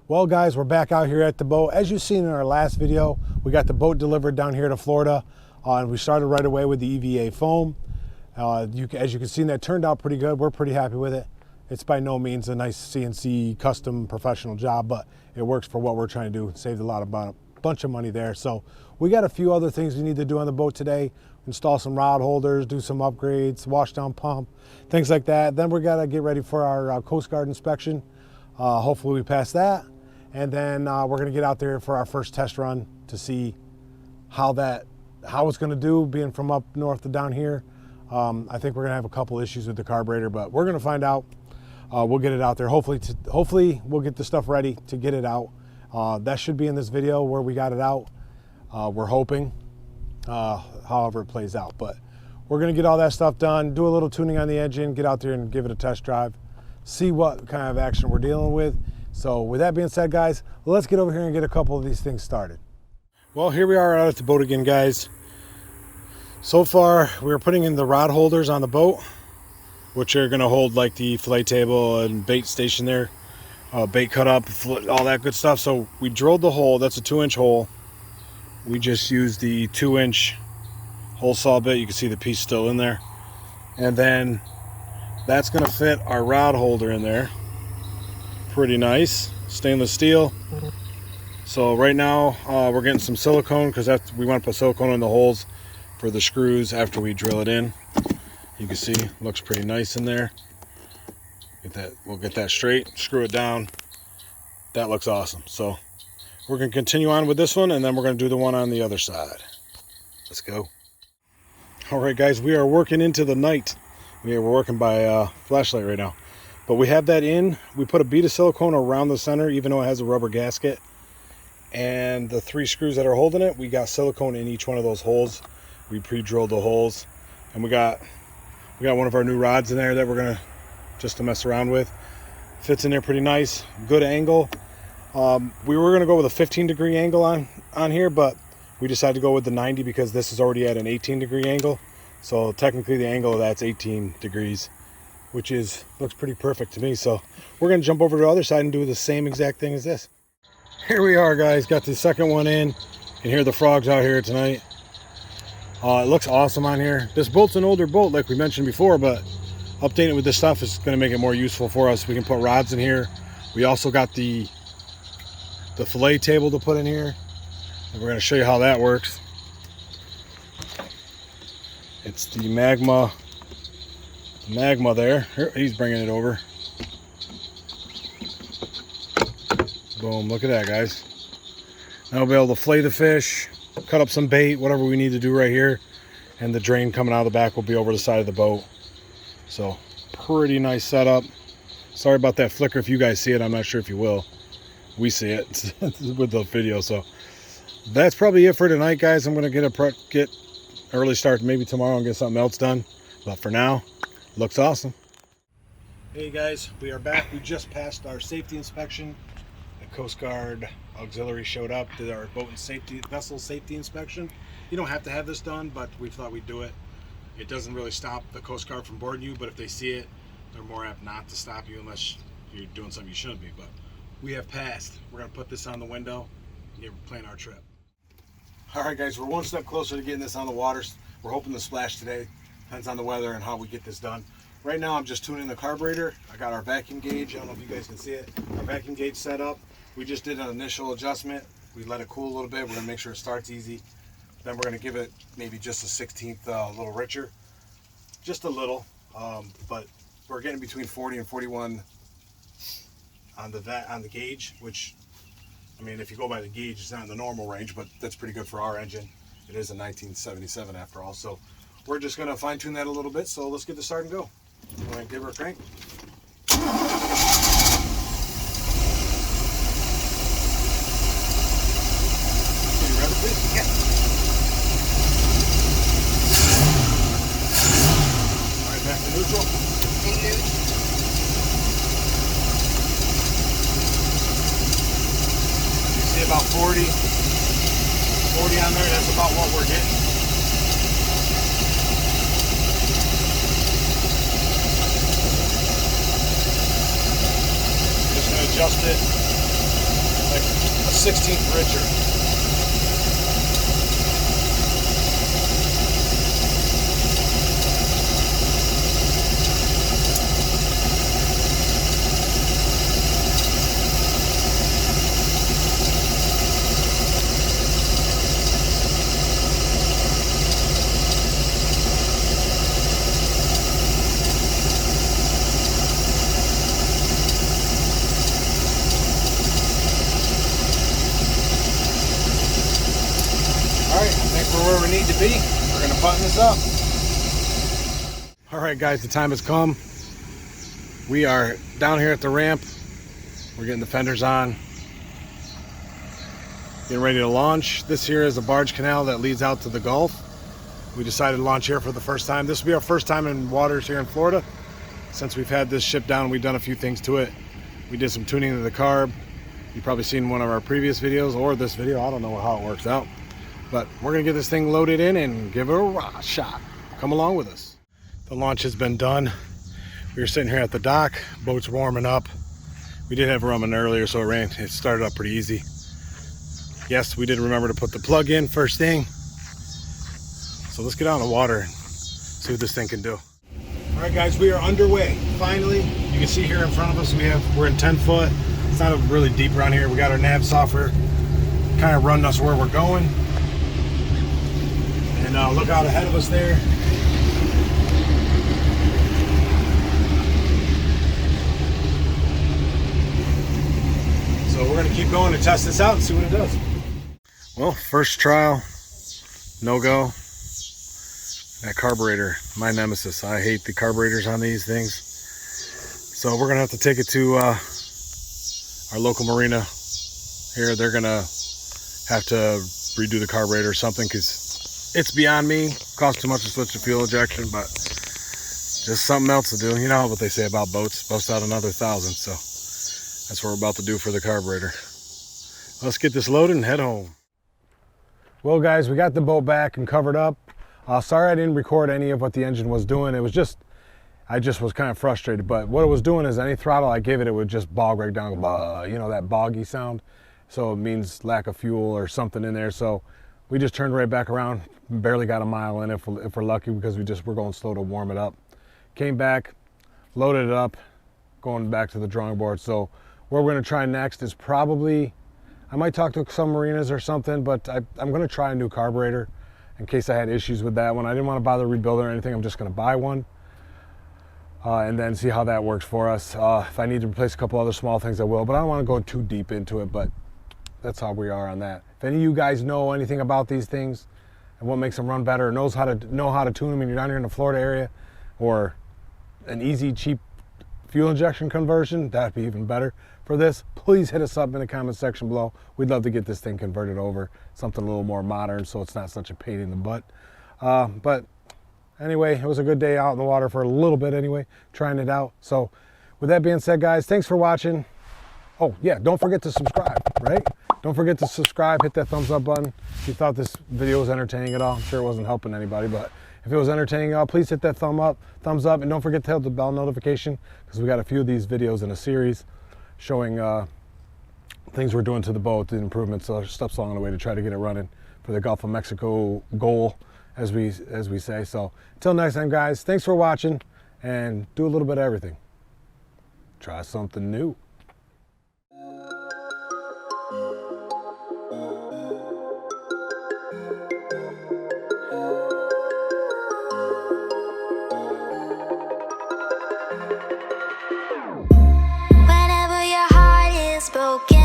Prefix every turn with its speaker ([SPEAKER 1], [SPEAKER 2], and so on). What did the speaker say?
[SPEAKER 1] Well guys, we're back out here at the boat. As you've seen in our last video, we got the boat delivered down here to Florida, and we started right away with the EVA foam. As you can see, that turned out pretty good. We're pretty happy with it. It's by no means a nice CNC custom professional job, but it works for what we're trying to do. Saved a bunch of money there. So we got a few other things we need to do on the boat today. Install some rod holders, do some upgrades, wash down pump, things like that. Then we got to get ready for our Coast Guard inspection. Hopefully we pass that. And then we're gonna get out there for our first test run to see how it's gonna do, being from up north to down here. I think we're gonna have a couple issues with the carburetor, but we're gonna find out. We'll get it out there. Hopefully we'll get the stuff ready to get it out. That should be in this video where we got it out. We're hoping, however it plays out. But we're gonna get all that stuff done, do a little tuning on the engine, get out there and give it a test drive, see what kind of action we're dealing with. So with that being said, guys, let's get over here and get a couple of these things started. Well, here we are out at the boat again, guys. So far, we're putting in the rod holders on the boat, which are gonna hold like the fillet table and bait station there, bait cut up, all that good stuff. So we drilled the hole. That's a 2-inch hole. We just used the 2-inch hole saw bit. You can see the piece still in there. And then that's gonna fit our rod holder in there. Pretty nice stainless steel. So right now we're getting some silicone because we want to put silicone in the holes for the screws after we drill it in. You can see looks pretty nice in there. We'll get that straight, screw it down. That looks awesome. So we're going to continue on with this one, and then we're going to do the one on the other side. Let's go. All right guys, we are working into the night. We're working by flashlight right now. But we have that in. We put a bead of silicone around the center, even though it has a rubber gasket. And the 3 screws that are holding it, we got silicone in each one of those holes. We pre-drilled the holes. And we got one of our new rods in there that we're gonna just to mess around with. Fits in there pretty nice, good angle. We were gonna go with a 15-degree angle on here, but we decided to go with the 90 because this is already at an 18-degree angle. So technically the angle of that's 18 degrees. Which looks pretty perfect to me. So we're gonna jump over to the other side and do the same exact thing as this. Here we are, guys, got the second one in. You can hear the frogs out here tonight. It looks awesome on here. This boat's an older boat like we mentioned before, but updating it with this stuff is gonna make it more useful for us. We can put rods in here. We also got the fillet table to put in here, and we're gonna show you how that works. It's the Magma there. He's bringing it over. Boom, look at that, guys. Now we'll be able to fillet the fish, cut up some bait, whatever we need to do right here, and the drain coming out of the back will be over the side of the boat. So pretty nice setup. Sorry about that flicker. If you guys see it, I'm not sure if you will. We see it with the video. So that's probably it for tonight, guys. I'm gonna get early start maybe tomorrow and get something else done, but for now, looks awesome. Hey guys, we are back. We just passed our safety inspection. The Coast Guard auxiliary showed up, did our boat and vessel safety inspection. You don't have to have this done, but we thought we'd do it. It doesn't really stop the Coast Guard from boarding you, but if they see it, they're more apt not to stop you unless you're doing something you shouldn't be. But we have passed. We're gonna put this on the window and get plan our trip. All right guys, we're one step closer to getting this on the water. We're hoping to splash today. Depends on the weather and how we get this done. Right now I'm just tuning the carburetor. I got our vacuum gauge. I don't know if you guys can see it. Our vacuum gauge set up. We just did an initial adjustment. We let it cool a little bit. We're gonna make sure it starts easy. Then we're gonna give it maybe just a 16th a little richer. Just a little, but we're getting between 40 and 41 on the gauge, which, I mean, if you go by the gauge, it's not in the normal range, but that's pretty good for our engine. It is a 1977 after all. So we're just going to fine tune that a little bit. So let's get this started and go. You want to give her a crank? Can you rev it, please? Yeah. All right, back to neutral.
[SPEAKER 2] In neutral.
[SPEAKER 1] You see about 40 on there. That's about what we're getting. 1/16 richer. Alright, I think we're where we need to be. We're going to button this up. Alright guys, the time has come. We are down here at the ramp. We're getting the fenders on. Getting ready to launch. This here is a barge canal that leads out to the Gulf. We decided to launch here for the first time. This will be our first time in waters here in Florida. Since we've had this ship down, we've done a few things to it. We did some tuning to the carb. You've probably seen one of our previous videos or this video. I don't know how it works out. But we're gonna get this thing loaded in and give it a shot. Come along with us. The launch has been done. We were sitting here at the dock, boat's warming up. We did have rum earlier, so it started up pretty easy. Yes, we did remember to put the plug in first thing. So let's get out in the water and see what this thing can do. All right guys, we are underway. Finally, you can see here in front of us, we're in 10 foot. It's not really deep around here. We got our nav software kind of running us where we're going. And look out ahead of us there. So we're going to keep going to test this out and see what it does. Well, first trial, no go. That carburetor, my nemesis. I hate the carburetors on these things. So we're going to have to take it to our local marina here. They're going to have to redo the carburetor or something because it's beyond me. Costs too much to switch to fuel injection, but just something else to do. You know what they say about boats, bust out another 1,000. So that's what we're about to do for the carburetor. Let's get this loaded and head home. Well guys, we got the boat back and covered up. Sorry I didn't record any of what the engine was doing. It was just, I just was kind of frustrated, but what it was doing is any throttle I gave it, it would just bog right down, you know, that boggy sound. So it means lack of fuel or something in there. So we just turned right back around, barely got a mile in if we're lucky because we're going slow to warm it up. Came back, loaded it up, going back to the drawing board. So what we're gonna try next is probably, I might talk to some marinas or something, but I'm gonna try a new carburetor in case I had issues with that one. I didn't want to bother rebuilding or anything. I'm just gonna buy one and then see how that works for us. If I need to replace a couple other small things, I will, but I don't want to go too deep into it, but that's how we are on that. If any of you guys know anything about these things and what makes them run better, or know how to tune them and you're down here in the Florida area, or an easy, cheap fuel injection conversion, that'd be even better for this, please hit us up in the comment section below. We'd love to get this thing converted over, something a little more modern so it's not such a pain in the butt. But anyway, it was a good day out in the water for a little bit anyway, trying it out. So with that being said, guys, thanks for watching. Oh yeah, don't forget to subscribe, right? Don't forget to subscribe, hit that thumbs up button. If you thought this video was entertaining at all, I'm sure it wasn't helping anybody, but if it was entertaining at all, please hit that thumbs up, and don't forget to hit the bell notification because we got a few of these videos in a series showing things we're doing to the boat, the improvements, steps along the way to try to get it running for the Gulf of Mexico goal, as we say. So until next time, guys, thanks for watching, and do a little bit of everything. Try something new.
[SPEAKER 2] Whenever your heart is broken.